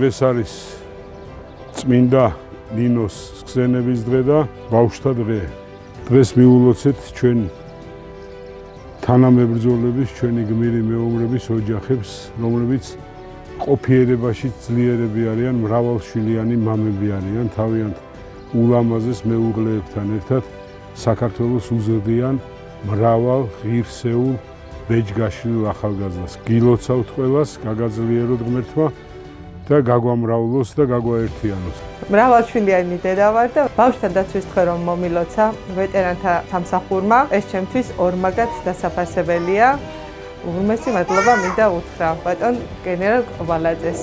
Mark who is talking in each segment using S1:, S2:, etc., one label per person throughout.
S1: დღეს არის წმინდა ნინოს ხსენების დღე და ბავშვთა დღე. დღეს მიულოცეთ ჩვენ თანამებრძოლების, ჩვენი გმირი მეომრების ოჯახებს, რომლებიც ყოფიერებაში ძლიერები არიან, მრავალშვილიანი მამები არიან, თავიანთ ულამაზეს მეუღლეებთან ერთად საქართველოს უზრდიან მრავალ ღირსეულ ბეჯგაშლილ ახალგაზრდას. გილოცავთ ყველას, გაგაძლიეროთ ღმერთმა და გაგვამრავლოს და გაგვაერთიანოს.
S2: მრავალშვილიანი დედა ვარ და ბავშვთა დაცვის დღე რომ მომილოცა ვეტერანთა სამსახურმა, ეს ჩემთვის ორმაგად დასაფასებელია. უღრმესი მადლობა მინდა უთხრა ბატონ გენერალ ყბალაძეს.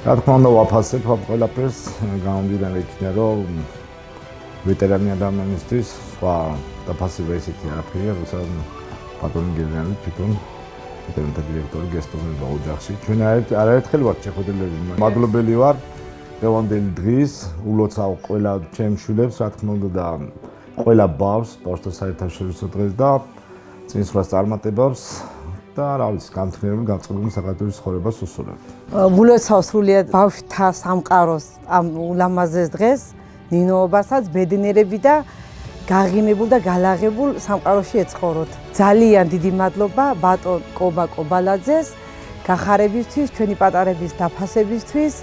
S3: რა თქმა უნდა ვაფასებ ამ ყველაფერს, გამომდინარე იქიდან რომ ვეტერანი ადამიანისთვის სხვა დაფასება ისეთი არაფერია, როცა ბატონი გენერალი თვითონ ვეტერანთა დირექტორი გესტუმრება ოჯახში. ჩვენ არაერთხელ ვართ შეხვედრილები. მადლობელი ვარ დღევანდელი დღის, ულოცავ ყველა ჩემს შვილებს, რა თქმა უნდა და ყველა ბავშვთა საერთაშორისო დღეს და წინსვლას წარმატებებს და რა ვიცი, გამთქმელი გაწყვეტილი საქართველოს ცხოვრებას უსურვებ.
S4: ულოცავ სრულიად ბავშვთა სამყაროს ამ ულამაზეს დღეს, ნინოობასაც ბედნიერები და გაღიმებულ და გალაღებულ სამყაროში ეცხოვროთ. ძალიან დიდი მადლობა ბატონ კობა კობალაძეს გახარებისთვის, ჩვენი პატარების დაფასებისთვის.